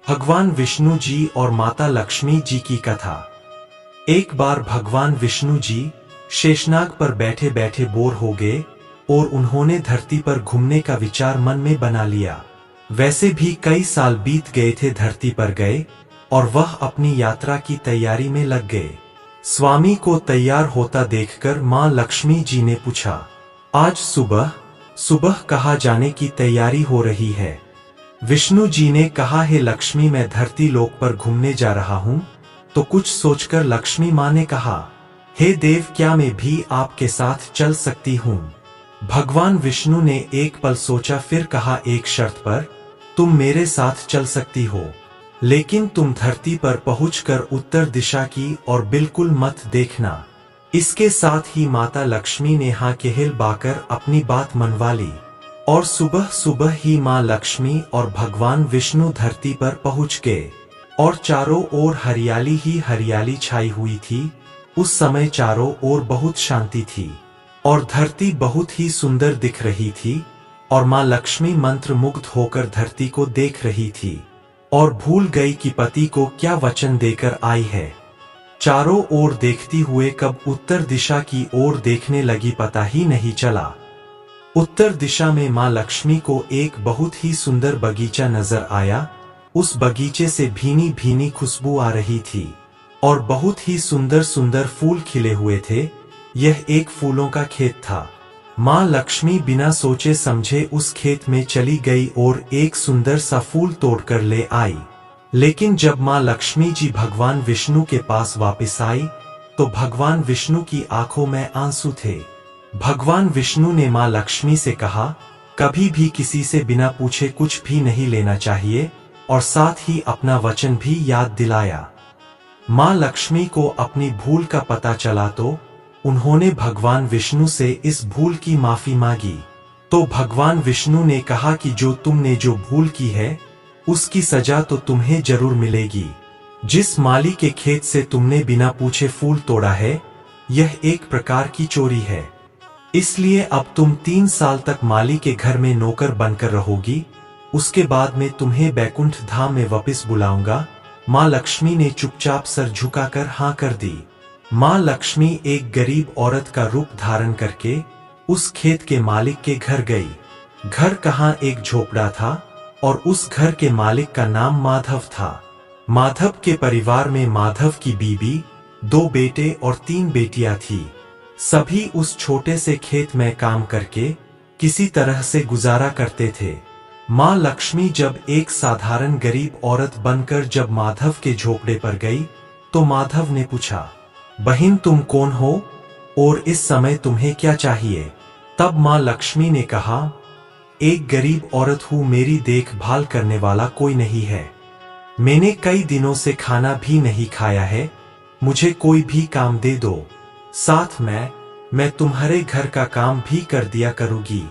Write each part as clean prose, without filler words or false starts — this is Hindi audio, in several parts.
भगवान विष्णु जी और माता लक्ष्मी जी की कथा। एक बार भगवान विष्णु जी शेषनाग पर बैठे बैठे बोर हो गए और उन्होंने धरती पर घूमने का विचार मन में बना लिया। वैसे भी कई साल बीत गए थे धरती पर गए और वह अपनी यात्रा की तैयारी में लग गए। स्वामी को तैयार होता देखकर मां लक्ष्मी जी ने पूछा, आज सुबह सुबह कहाँ जाने की तैयारी हो रही है? विष्णु जी ने कहा, हे लक्ष्मी, मैं धरती लोक पर घूमने जा रहा हूँ। तो कुछ सोचकर लक्ष्मी माँ ने कहा, हे देव, क्या मैं भी आपके साथ चल सकती हूँ? भगवान विष्णु ने एक पल सोचा, फिर कहा, एक शर्त पर। तुम मेरे साथ चल सकती हो, लेकिन तुम धरती पर पहुंचकर उत्तर दिशा की और बिल्कुल मत देखना। इसके साथ ही माता लक्ष्मी ने हाँ कहलवाकर अपनी बात मनवा ली और सुबह सुबह ही मां लक्ष्मी और भगवान विष्णु धरती पर पहुंच गए और चारों ओर हरियाली ही हरियाली छाई हुई थी। उस समय चारों ओर बहुत शांति थी और धरती बहुत ही सुंदर दिख रही थी और मां लक्ष्मी मंत्रमुग्ध होकर धरती को देख रही थी और भूल गई कि पति को क्या वचन देकर आई है। चारों ओर देखती हुए कब उत्तर दिशा की ओर देखने लगी पता ही नहीं चला। उत्तर दिशा में मां लक्ष्मी को एक बहुत ही सुंदर बगीचा नजर आया। उस बगीचे से भीनी भीनी खुशबू आ रही थी और बहुत ही सुंदर सुंदर फूल खिले हुए थे। यह एक फूलों का खेत था। मां लक्ष्मी बिना सोचे समझे उस खेत में चली गई और एक सुंदर सा फूल तोड़कर ले आई। लेकिन जब मां लक्ष्मी जी भगवान विष्णु के पास वापस आई तो भगवान विष्णु की आंखों में आंसू थे। भगवान विष्णु ने मां लक्ष्मी से कहा, कभी भी किसी से बिना पूछे कुछ भी नहीं लेना चाहिए और साथ ही अपना वचन भी याद दिलाया। मां लक्ष्मी को अपनी भूल का पता चला तो उन्होंने भगवान विष्णु से इस भूल की माफी मांगी। तो भगवान विष्णु ने कहा कि जो तुमने जो भूल की है उसकी सजा तो तुम्हें जरूर मिलेगी। जिस माली के खेत से तुमने बिना पूछे फूल तोड़ा है, यह एक प्रकार की चोरी है। इसलिए अब तुम 3 साल तक माली के घर में नौकर बनकर रहोगी। उसके बाद मैं तुम्हें बैकुंठ धाम में वापस बुलाऊंगा। मां लक्ष्मी ने चुपचाप सर झुकाकर हाँ कर दी। मां लक्ष्मी एक गरीब औरत का रूप धारण करके उस खेत के मालिक के घर गई। घर कहाँ, एक झोपड़ा था और उस घर के मालिक का नाम माधव था। माधव के परिवार में माधव की बीबी, 2 बेटे और 3 बेटियां थी। सभी उस छोटे से खेत में काम करके किसी तरह से गुजारा करते थे। मां लक्ष्मी जब एक साधारण गरीब औरत बनकर जब माधव के झोपड़े पर गई तो माधव ने पूछा, बहन, तुम कौन हो और इस समय तुम्हें क्या चाहिए? तब मां लक्ष्मी ने कहा, एक गरीब औरत हूं, मेरी देखभाल करने वाला कोई नहीं है। मैंने कई दिनों से खाना भी नहीं खाया है। मुझे कोई भी काम दे दो, साथ में मैं तुम्हारे घर का काम भी कर दिया करूंगी।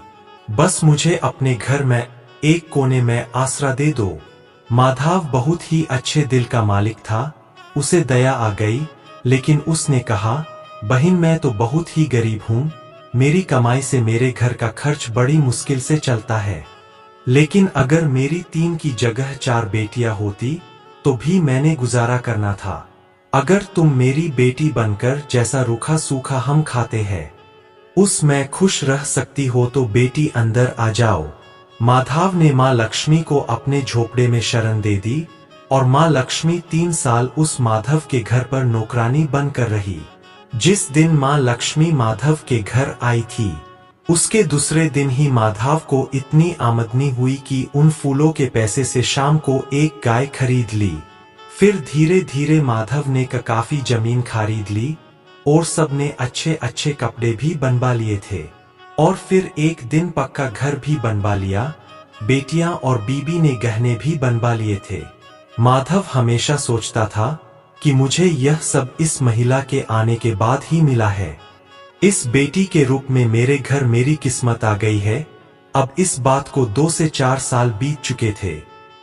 बस मुझे अपने घर में एक कोने में आसरा दे दो। माधव बहुत ही अच्छे दिल का मालिक था। उसे दया आ गई, लेकिन उसने कहा, बहन, मैं तो बहुत ही गरीब हूँ। मेरी कमाई से मेरे घर का खर्च बड़ी मुश्किल से चलता है। लेकिन अगर मेरी 3 की जगह 4 बेटियां होती तो भी मैंने गुजारा करना था। अगर तुम मेरी बेटी बनकर जैसा रूखा सूखा हम खाते हैं उसमें खुश रह सकती हो तो बेटी अंदर आ जाओ। माधव ने मां लक्ष्मी को अपने झोपड़े में शरण दे दी और मां लक्ष्मी 3 साल उस माधव के घर पर नौकरानी बनकर रही। जिस दिन मां लक्ष्मी माधव के घर आई थी उसके दूसरे दिन ही माधव को इतनी आमदनी हुई कि उन फूलों के पैसे से शाम को एक गाय खरीद ली। फिर धीरे धीरे माधव ने काफी जमीन खरीद ली और सबने अच्छे अच्छे कपड़े भी बनवा लिए थे और फिर एक दिन पक्का घर भी बनवा लिया। बेटियां और बीबी ने गहने भी बनवा लिए थे। माधव हमेशा सोचता था कि मुझे यह सब इस महिला के आने के बाद ही मिला है। इस बेटी के रूप में मेरे घर मेरी किस्मत आ गई है। अब इस बात को 2 से 4 साल बीत चुके थे,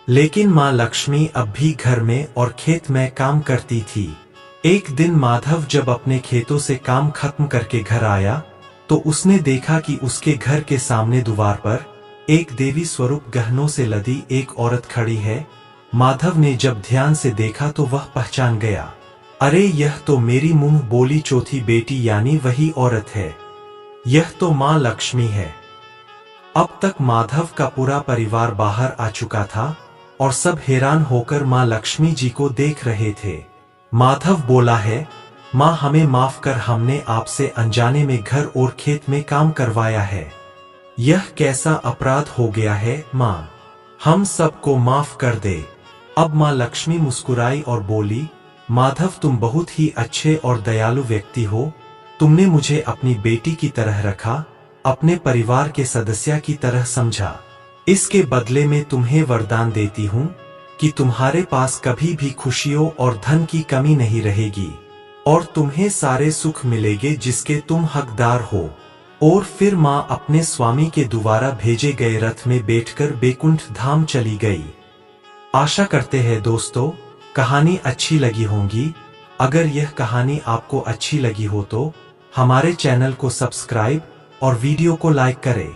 लेकिन मां लक्ष्मी अब भी घर में और खेत में काम करती थी। एक दिन माधव जब अपने खेतों से काम खत्म करके घर आया तो उसने देखा कि उसके घर के सामने द्वार पर एक देवी स्वरूप गहनों से लदी एक औरत खड़ी है। माधव ने जब ध्यान से देखा तो वह पहचान गया, अरे यह तो मेरी मुंह बोली चौथी बेटी यानी वही औरत है। यह तो मां लक्ष्मी है। अब तक माधव का पूरा परिवार बाहर आ चुका था और सब हैरान होकर मां लक्ष्मी जी को देख रहे थे। माधव बोला है, मां हमें माफ कर, हमने आपसे अनजाने में घर और खेत में काम करवाया है। यह कैसा अपराध हो गया है मां, हम सबको माफ कर दे। अब मां लक्ष्मी मुस्कुराई और बोली, माधव तुम बहुत ही अच्छे और दयालु व्यक्ति हो। तुमने मुझे अपनी बेटी की तरह रखा, अपने परिवार के सदस्य की तरह समझा। इसके बदले में तुम्हें वरदान देती हूँ कि तुम्हारे पास कभी भी खुशियों और धन की कमी नहीं रहेगी और तुम्हें सारे सुख मिलेंगे जिसके तुम हकदार हो। और फिर मां अपने स्वामी के द्वारा भेजे गए रथ में बैठकर बैकुंठ धाम चली गई। आशा करते हैं दोस्तों कहानी अच्छी लगी होगी। अगर यह कहानी आपको अच्छी लगी हो तो हमारे चैनल को सब्सक्राइब और वीडियो को लाइक करें।